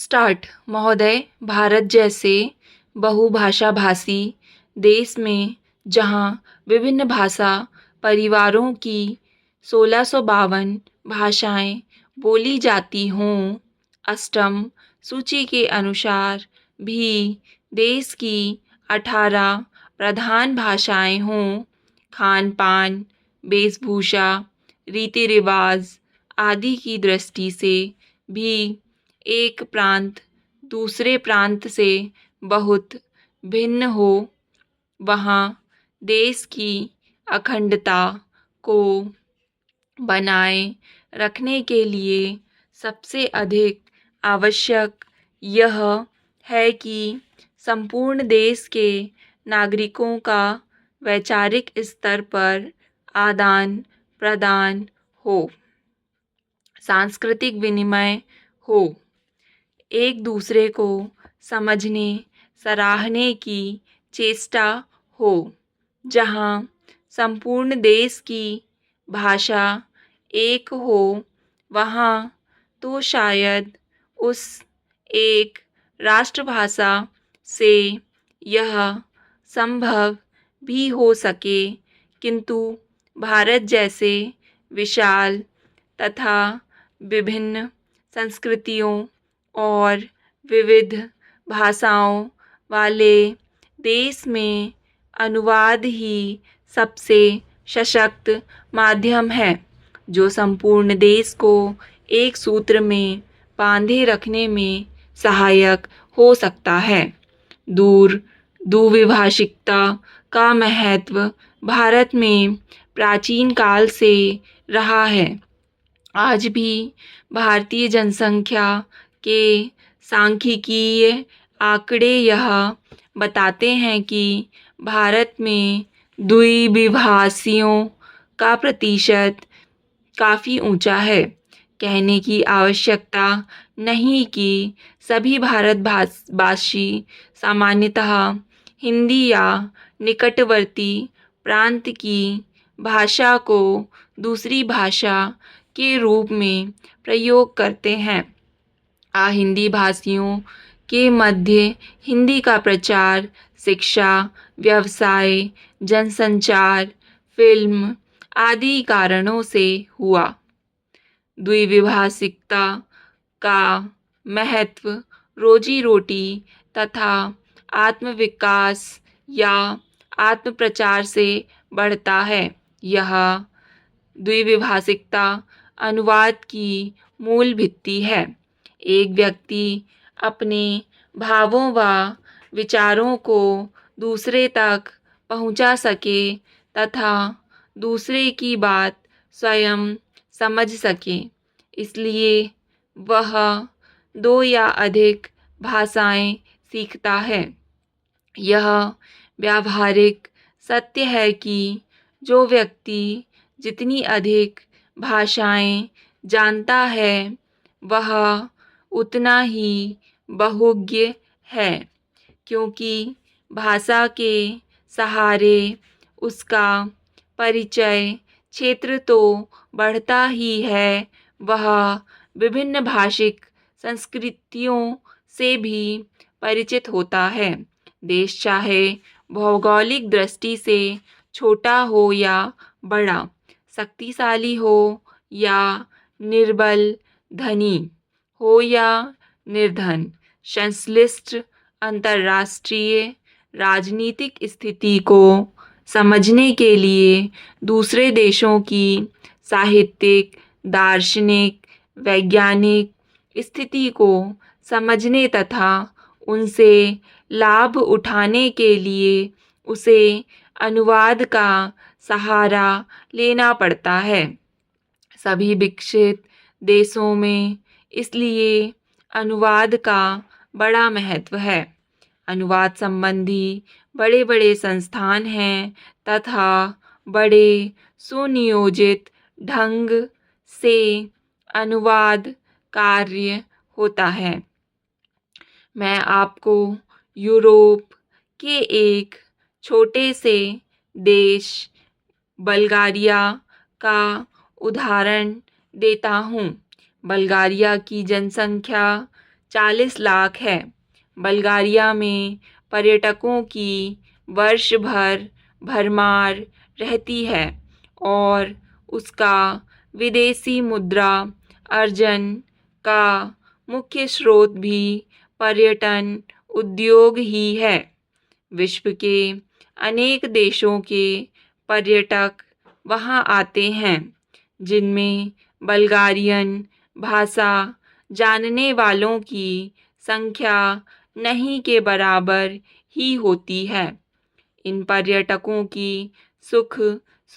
Start महोदय, भारत जैसे बहुभाषा भाषी देश में जहां विभिन्न भाषा परिवारों की 1652 भाषाएं बोली जाती हों, अष्टम सूची के अनुसार भी देश की 18 प्रधान भाषाएं हों, खान पान, वेशभूषा, रीति रिवाज आदि की दृष्टि से भी एक प्रांत दूसरे प्रांत से बहुत भिन्न हो, वहाँ देश की अखंडता को बनाए रखने के लिए सबसे अधिक आवश्यक यह है कि संपूर्ण देश के नागरिकों का वैचारिक स्तर पर आदान प्रदान हो, सांस्कृतिक विनिमय हो, एक दूसरे को समझने सराहने की चेष्टा हो। जहाँ संपूर्ण देश की भाषा एक हो, वहाँ तो शायद उस एक राष्ट्रभाषा से यह संभव भी हो सके, किंतु भारत जैसे विशाल तथा विभिन्न संस्कृतियों और विविध भाषाओं वाले देश में अनुवाद ही सबसे सशक्त माध्यम है, जो संपूर्ण देश को एक सूत्र में बांधे रखने में सहायक हो सकता है। द्विभाषिकता का महत्व भारत में प्राचीन काल से रहा है। आज भी भारतीय जनसंख्या के सांख्यिकीय आंकड़े यह बताते हैं कि भारत में द्विभाषियों का प्रतिशत काफ़ी ऊंचा है। कहने की आवश्यकता नहीं कि सभी भारतभाषी सामान्यतः हिंदी या निकटवर्ती प्रांत की भाषा को दूसरी भाषा के रूप में प्रयोग करते हैं। हिंदी भाषियों के मध्य हिंदी का प्रचार शिक्षा, व्यवसाय, जनसंचार, फिल्म आदि कारणों से हुआ। द्विभाषिकता का महत्व रोजी रोटी तथा आत्मविकास या आत्मप्रचार से बढ़ता है। यह द्विभाषिकता अनुवाद की मूल भित्ति है। एक व्यक्ति अपने भावों व विचारों को दूसरे तक पहुंचा सके तथा दूसरे की बात स्वयं समझ सके, इसलिए वह 2 या अधिक भाषाएं सीखता है। यह व्यावहारिक सत्य है कि जो व्यक्ति जितनी अधिक भाषाएं जानता है, वह उतना ही बहुज्ञ है, क्योंकि भाषा के सहारे उसका परिचय क्षेत्र तो बढ़ता ही है, वह विभिन्न भाषिक संस्कृतियों से भी परिचित होता है। देश चाहे भौगोलिक दृष्टि से छोटा हो या बड़ा, शक्तिशाली हो या निर्बल, धनी हो या निर्धन, संश्लिष्ट अंतर्राष्ट्रीय राजनीतिक स्थिति को समझने के लिए दूसरे देशों की साहित्यिक, दार्शनिक, वैज्ञानिक स्थिति को समझने तथा उनसे लाभ उठाने के लिए उसे अनुवाद का सहारा लेना पड़ता है। सभी विकसित देशों में इसलिए अनुवाद का बड़ा महत्व है। अनुवाद संबंधी बड़े बड़े संस्थान हैं तथा बड़े सुनियोजित ढंग से अनुवाद कार्य होता है। मैं आपको यूरोप के एक छोटे से देश बल्गारिया का उदाहरण देता हूँ। बल्गारिया की जनसंख्या 40 लाख है। बल्गारिया में पर्यटकों की वर्ष भर भरमार रहती है और उसका विदेशी मुद्रा अर्जन का मुख्य स्रोत भी पर्यटन उद्योग ही है। विश्व के अनेक देशों के पर्यटक वहाँ आते हैं, जिनमें बल्गारियन भाषा जानने वालों की संख्या नहीं के बराबर ही होती है। इन पर्यटकों की सुख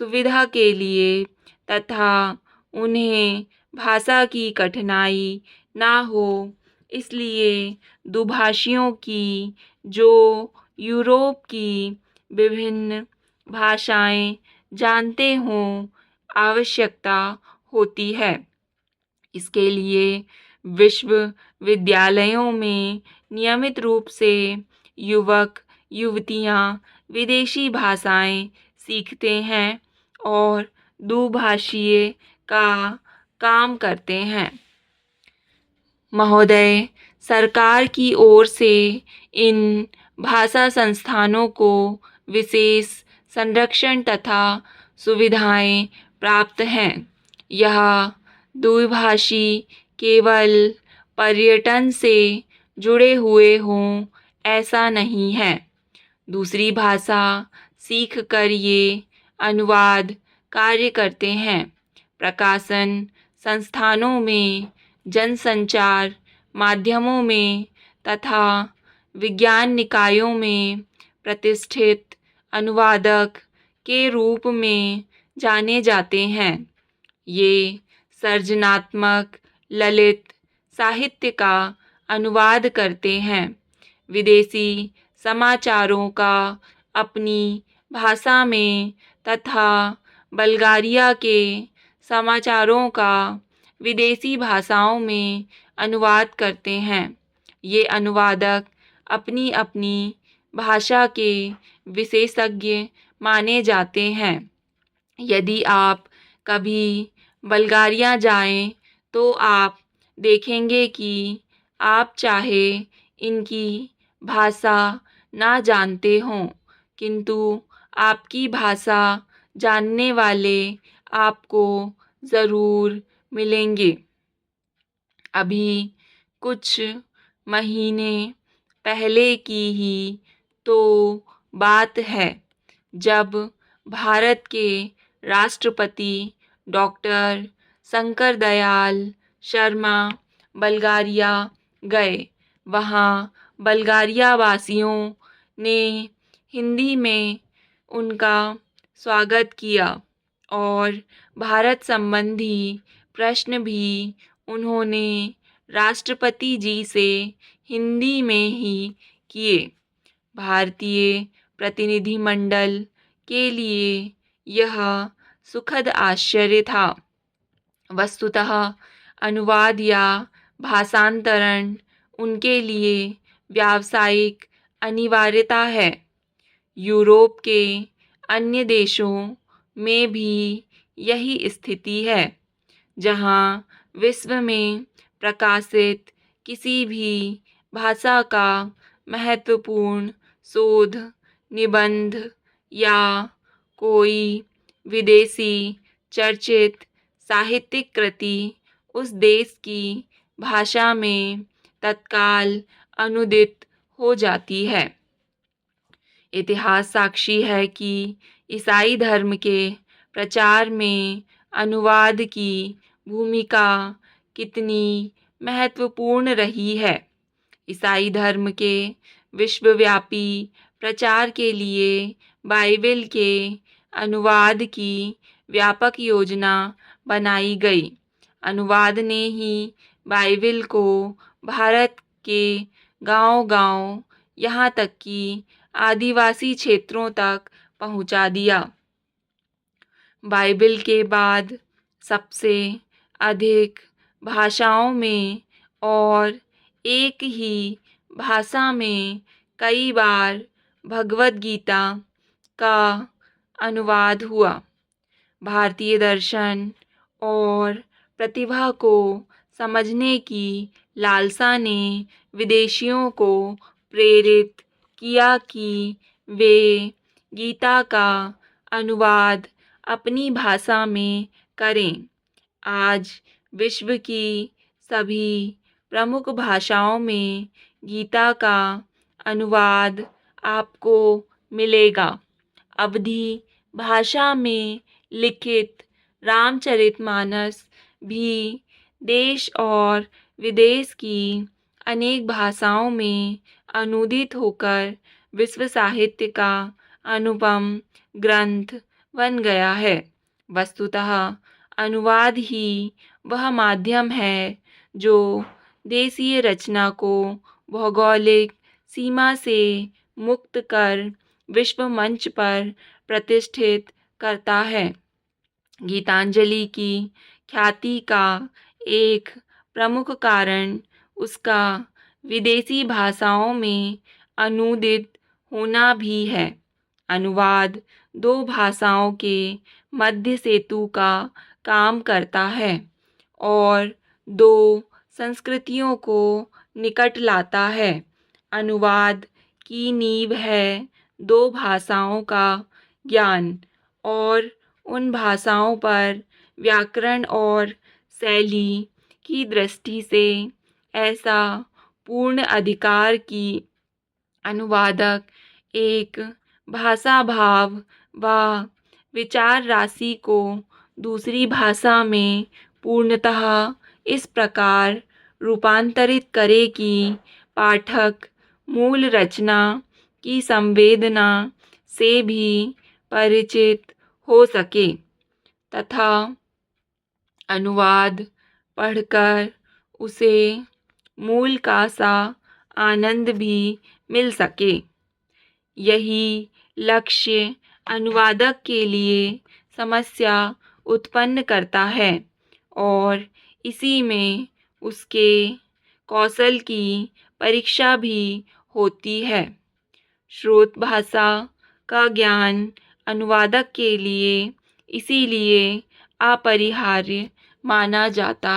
सुविधा के लिए तथा उन्हें भाषा की कठिनाई ना हो, इसलिए दुभाषियों की जो यूरोप की विभिन्न भाषाएं जानते हों आवश्यकता होती है। इसके लिए विश्वविद्यालयों में नियमित रूप से युवक युवतियां विदेशी भाषाएं सीखते हैं और दुभाषीय का काम करते हैं। महोदय, सरकार की ओर से इन भाषा संस्थानों को विशेष संरक्षण तथा सुविधाएं प्राप्त हैं। यह द्विभाषी केवल पर्यटन से जुड़े हुए हों ऐसा नहीं है। दूसरी भाषा सीख कर ये अनुवाद कार्य करते हैं। प्रकाशन संस्थानों में, जनसंचार माध्यमों में तथा विज्ञान निकायों में प्रतिष्ठित अनुवादक के रूप में जाने जाते हैं। ये सृजनात्मक ललित साहित्य का अनुवाद करते हैं। विदेशी समाचारों का अपनी भाषा में तथा बल्गारिया के समाचारों का विदेशी भाषाओं में अनुवाद करते हैं। ये अनुवादक अपनी अपनी भाषा के विशेषज्ञ माने जाते हैं। यदि आप कभी बल्गारिया जाएं तो आप देखेंगे कि आप चाहे इनकी भाषा ना जानते हों, किंतु आपकी भाषा जानने वाले आपको ज़रूर मिलेंगे। अभी कुछ महीने पहले की ही तो बात है, जब भारत के राष्ट्रपति डॉक्टर शंकर दयाल शर्मा बल्गारिया गए। वहाँ बल्गारिया वासियों ने हिंदी में उनका स्वागत किया और भारत संबंधी प्रश्न भी उन्होंने राष्ट्रपति जी से हिंदी में ही किए। भारतीय प्रतिनिधिमंडल के लिए यह सुखद आश्चर्य था। वस्तुतः अनुवाद या भाषांतरण उनके लिए व्यावसायिक अनिवार्यता है। यूरोप के अन्य देशों में भी यही स्थिति है, जहाँ विश्व में प्रकाशित किसी भी भाषा का महत्वपूर्ण शोध निबंध या कोई विदेशी चर्चित साहित्यिक कृति उस देश की भाषा में तत्काल अनुदित हो जाती है। इतिहास साक्षी है कि ईसाई धर्म के प्रचार में अनुवाद की भूमिका कितनी महत्वपूर्ण रही है। ईसाई धर्म के विश्वव्यापी प्रचार के लिए बाइबिल के अनुवाद की व्यापक योजना बनाई गई। अनुवाद ने ही बाइबिल को भारत के गांव-गांव, यहाँ तक कि आदिवासी क्षेत्रों तक पहुंचा दिया। बाइबिल के बाद सबसे अधिक भाषाओं में और एक ही भाषा में कई बार भगवद गीता का अनुवाद हुआ। भारतीय दर्शन और प्रतिभा को समझने की लालसा ने विदेशियों को प्रेरित किया कि वे गीता का अनुवाद अपनी भाषा में करें। आज विश्व की सभी प्रमुख भाषाओं में गीता का अनुवाद आपको मिलेगा। अवधी भाषा में लिखित रामचरितमानस भी देश और विदेश की अनेक भाषाओं में अनुदित होकर विश्व साहित्य का अनुपम ग्रंथ बन गया है। वस्तुतः अनुवाद ही वह माध्यम है जो देशीय रचना को भौगोलिक सीमा से मुक्त कर विश्व मंच पर प्रतिष्ठित करता है। गीतांजलि की ख्याति का एक प्रमुख कारण उसका विदेशी भाषाओं में अनूदित होना भी है। अनुवाद दो भाषाओं के मध्य सेतु का काम करता है और दो संस्कृतियों को निकट लाता है। अनुवाद की नींव है दो भाषाओं का ज्ञान और उन भाषाओं पर व्याकरण और शैली की दृष्टि से ऐसा पूर्ण अधिकार कि अनुवादक एक भाषा भाव व विचार राशि को दूसरी भाषा में पूर्णतः इस प्रकार रूपांतरित करे कि पाठक मूल रचना की संवेदना से भी परिचित हो सके तथा अनुवाद पढ़कर उसे मूल का सा आनंद भी मिल सके। यही लक्ष्य अनुवादक के लिए समस्या उत्पन्न करता है और इसी में उसके कौशल की परीक्षा भी होती है। स्रोत भाषा का ज्ञान अनुवादक के लिए इसीलिए अपरिहार्य माना जाता